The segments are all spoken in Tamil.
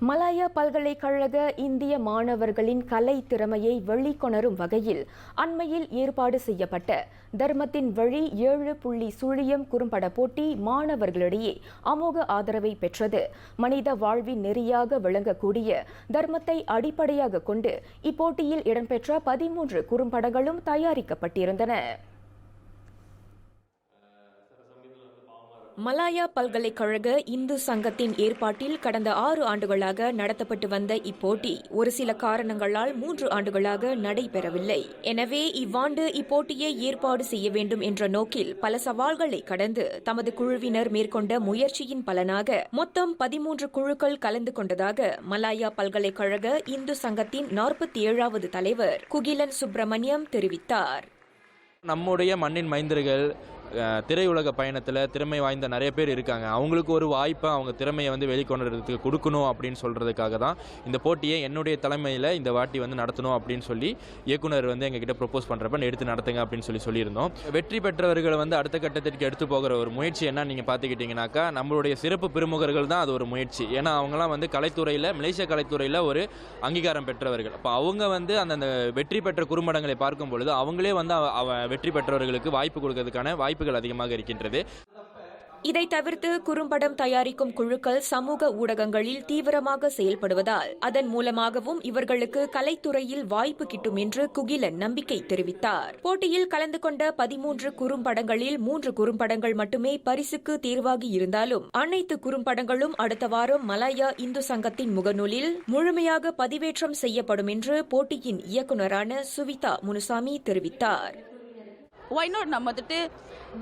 மலாயா பல்கலைக்கழக இந்திய மாணவர்களின் கலை திறமையை வெளிக்கொணரும் வகையில் அண்மையில் ஏற்பாடு செய்யப்பட்ட தர்மத்தின் வழி 7.0 குறும்பட போட்டி மாணவர்களிடையே அமோக ஆதரவை பெற்றது. மனித வாழ்வின் நெறியாக விளங்கக்கூடிய தர்மத்தை அடிப்படையாக கொண்டு இப்போட்டியில் இடம்பெற்ற 13 குறும்படங்களும் தயாரிக்கப்பட்டிருந்தன. மலாயா பல்கலைக்கழக இந்து சங்கத்தின் ஏற்பாட்டில் கடந்த 6 ஆண்டுகளாக நடத்தப்பட்டு வந்த இப்போட்டி ஒரு சில காரணங்களால் 3 ஆண்டுகளாக நடைபெறவில்லை. எனவே இவ்வாண்டு இப்போட்டியை ஏற்பாடு செய்ய வேண்டும் என்ற நோக்கில் பல சவால்களை கடந்து தமது குழுவினர் மேற்கொண்ட முயற்சியின் பலனாக மொத்தம் 13 குழுக்கள் கலந்து கொண்டதாக மலாயா பல்கலைக்கழக இந்து சங்கத்தின் 47வது தலைவர் குகிலன் சுப்பிரமணியம் தெரிவித்தார். நம்முடைய மண்ணின் மைந்தர்கள் திரையுலக பயணத்தில் திறமை வாய்ந்த நிறைய பேர் இருக்காங்க. அவங்களுக்கு ஒரு வாய்ப்பை அவங்க திறமையை வெளிக்கொணர்றதுக்கு கொடுக்கணும் அப்படின்னு சொல்கிறதுக்காக தான் இந்த போட்டியை என்னுடைய தலைமையில் இந்த வாட்டி நடத்தணும் அப்படின்னு சொல்லி இயக்குனர் எங்ககிட்ட ப்ரொப்போஸ் பண்ணுறப்ப எடுத்து நடத்துங்க அப்படின்னு சொல்லியிருந்தோம். வெற்றி பெற்றவர்களை அடுத்த கட்டத்திற்கு எடுத்து போகிற ஒரு முயற்சி என்ன நீங்கள் பார்த்துக்கிட்டிங்கனாக்கா நம்மளுடைய சிறப்பு பெருமுகர்கள் தான் அது ஒரு முயற்சி. ஏன்னா அவங்களாம் கலைத்துறையில் மலேசிய கலைத்துறையில் ஒரு அங்கீகாரம் பெற்றவர்கள். அப்போ அவங்க அந்த வெற்றி பெற்ற குறும்படங்களை பார்க்கும் பொழுது அவங்களே வெற்றி பெற்றவர்களுக்கு வாய்ப்பு கொடுக்கறதுக்கான வாய்ப்புகள் அதிகமாக இருக்கின்றது. இதை தவிர்த்து குறும்படம் தயாரிக்கும் குழுக்கள் சமூக ஊடகங்களில் தீவிரமாக செயல்படுவதால் அதன் மூலமாகவும் இவர்களுக்கு கலைத்துறையில் வாய்ப்பு கிட்டும் என்று குகிலன் நம்பிக்கை தெரிவித்தார். போட்டியில் கலந்து கொண்ட 13 குறும்படங்களில் 3 குறும்படங்கள் மட்டுமே பரிசுக்கு தேர்வாகி இருந்தாலும் அனைத்து குறும்படங்களும் அடுத்த வாரம் மலாயா இந்து சங்கத்தின் முகநூலில் முழுமையாக பதிவேற்றம் செய்யப்படும் என்று போட்டியின் இயக்குநரான சுவிதா முனுசாமி தெரிவித்தார். Why not நம்ம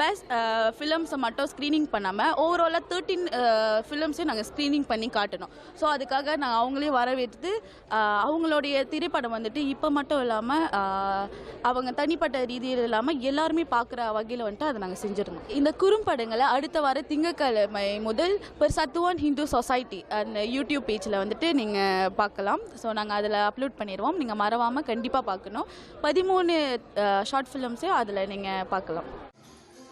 பெஸ்ட் ஃபிலிம்ஸை மட்டும் ஸ்க்ரீனிங் பண்ணாமல் ஓவராலாக 13 ஃபிலிம்ஸையும் நாங்கள் ஸ்க்ரீனிங் பண்ணி காட்டணும். ஸோ அதுக்காக நாங்கள் அவங்களையும் வரவேற்று அவங்களுடைய திரைப்படம் இப்போ மட்டும் இல்லாமல் அவங்க தனிப்பட்ட ரீதியில் இல்லாமல் எல்லாருமே பார்க்குற வகையில் அதை நாங்கள் செஞ்சுருந்தோம். இந்த குறும்படங்களை அடுத்த வார திங்கட்கிழமை முதல் பெர்சத்துவான் ஹிந்து சொசைட்டி அந்த யூடியூப் பேஜில் நீங்கள் பார்க்கலாம். ஸோ நாங்கள் அதில் அப்லோட் பண்ணிடுவோம். நீங்கள் மறவாமல் கண்டிப்பாக பார்க்கணும். 13 ஷார்ட் ஃபிலிம்ஸையும் அதில் நீங்கள் பார்க்கலாம்.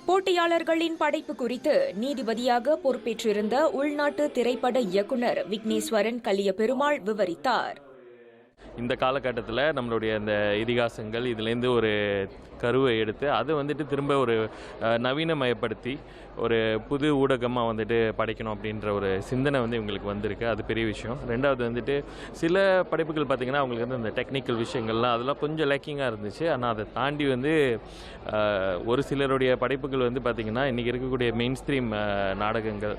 போட்டியாளர்களின் படைப்பு குறித்து நீதிபதியாக பொறுப்பேற்றிருந்த உள்நாட்டு திரைப்பட இயக்குனர் விக்னேஸ்வரன் கலிய பெருமாள் விவரித்தார். இந்த காலகட்டத்தில் நம்மளுடைய இந்த இதிகாசங்கள் இதுலேருந்து ஒரு கருவை எடுத்து அதை திரும்ப ஒரு நவீனமயப்படுத்தி ஒரு புது ஊடகமாக படைக்கணும் அப்படின்ற ஒரு சிந்தனை இவங்களுக்கு வந்திருக்கு. அது பெரிய விஷயம். ரெண்டாவது சில படைப்புகள் பார்த்திங்கன்னா அவங்களுக்கு இந்த டெக்னிக்கல் விஷயங்கள்லாம் அதெல்லாம் கொஞ்சம் லேக்கிங்காக இருந்துச்சு. ஆனால் அதை தாண்டி ஒரு சிலருடைய படைப்புகள் பார்த்திங்கன்னா இன்றைக்கி இருக்கக்கூடிய மெயின் ஸ்ட்ரீம் நாடகங்கள்,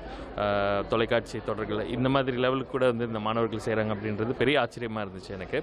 தொலைக்காட்சி தொடர்கள் இந்த மாதிரி லெவலுக்கு கூட இந்த மாணவர்கள் செய்கிறாங்க அப்படின்றது பெரிய ஆச்சரியமாக இருந்துச்சு எனக்கு.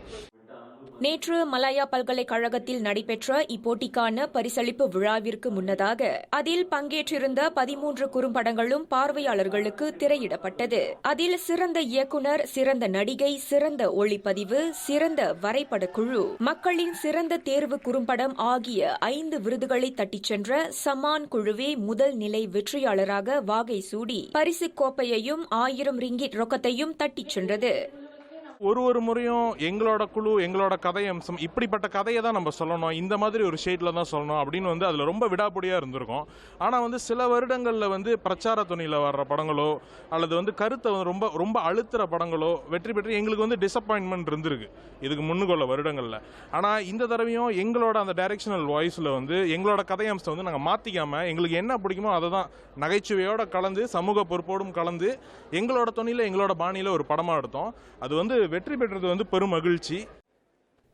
நேற்று மலாயா பல்கலைக்கழகத்தில் நடைபெற்ற இப்போட்டிக்கான பரிசளிப்பு விழாவிற்கு முன்னதாக அதில் பங்கேற்றிருந்த 13 குறும்படங்களும் பார்வையாளர்களுக்கு திரையிடப்பட்டது. அதில் சிறந்த இயக்குனர், சிறந்த நடிகை, சிறந்த ஒளிப்பதிவு, சிறந்த வரைபடக்குழு, மக்களின் சிறந்த தேர்வு குறும்படம் ஆகிய 5 விருதுகளை தட்டிச் சென்ற சமான் குழுவே முதல் நிலை வெற்றியாளராக வாகை சூடி பரிசுக் கோப்பையையும் 1000 ரிங்கிட் ரொக்கத்தையும் தட்டிச் சென்றது. ஒரு முறையும் எங்களோட குழு, எங்களோட கதை அம்சம், இப்படிப்பட்ட கதையை தான் நம்ம சொல்லணும், இந்த மாதிரி ஒரு ஷேட்ல தான் சொல்லணும் அப்படின்னு அதில் ரொம்ப விடாப்படியாக இருந்திருக்கும். ஆனால் சில வருடங்களில் பிரச்சார துணியில் வர்ற படங்களோ அல்லது கருத்தை ரொம்ப ரொம்ப அழுத்துற படங்களோ வெற்றி பெற்று எங்களுக்கு டிசப்பாயின்மெண்ட் இருந்திருக்கு இதுக்கு முன்னுக்குள்ள வருடங்களில். ஆனால் இந்த தடவையும் எங்களோட அந்த டைரக்ஷனல் வாய்ஸில் எங்களோட கதை அம்சம் நாங்கள் மாற்றிக்காமல் எங்களுக்கு என்ன பிடிக்குமோ அதை தான் நகைச்சுவையோடு கலந்து சமூக பொறுப்போடும் கலந்து எங்களோட துணியில் எங்களோட பாணியில் ஒரு படமாக எடுத்தோம். அது வெற்றி பெற்றது பெரும் மகிழ்ச்சி.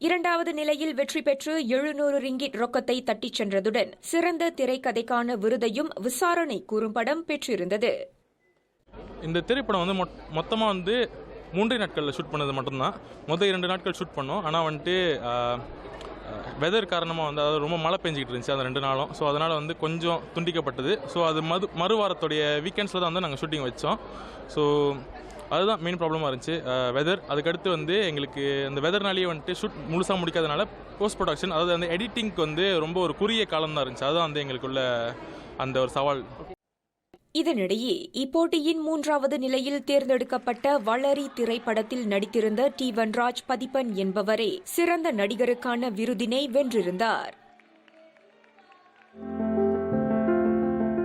2வது நிலையில் வெற்றி பெற்று 700 ரிங்கிட் ரொக்கத்தை தட்டிச் சென்றதுடன் சிறந்த திரைக்கதைக்கான விருதையும் விசாரணை குறும்படம் பெற்றிருந்தது. இந்த திரைப்படம் மொத்தமாக 3 நாட்களில் ஷூட் பண்ணது மட்டும்தான். முதல் 2 நாட்கள் ஷூட் பண்ணோம். ஆனால் வெதர் காரணமாக அதாவது ரொம்ப மழை பெஞ்சிக்கிட்டு இருந்துச்சு அந்த 2 நாளும். ஸோ அதனால் கொஞ்சம் துண்டிக்கப்பட்டது. ஸோ அது மறுவாரத்துடைய வீக்கெண்ட்ஸில் தான் நாங்கள் ஷூட்டிங் வச்சோம். ஸோ அதுதான் மெயின் ப்ராப்ளமாக இருந்துச்சு, வெதர். அதுக்கடுத்து எங்களுக்கு அந்த வெதர்னாலேயே ஷூட் முழுசாக முடிக்காதனால போஸ்ட் ப்ரொடக்ஷன், அதாவது அந்த எடிட்டிங்க்கு ரொம்ப ஒரு குறுகிய காலம் தான் இருந்துச்சு. அதுதான் எங்களுக்குள்ள அந்த ஒரு சவால். இதனிடையே இப்போட்டியின் 3வது நிலையில் தேர்ந்தெடுக்கப்பட்ட வளரி திரைப்படத்தில் நடித்திருந்த டி வன்ராஜ் பதிப்பன் என்பவரே சிறந்த நடிகருக்கான விருதினை வென்றிருந்தார்.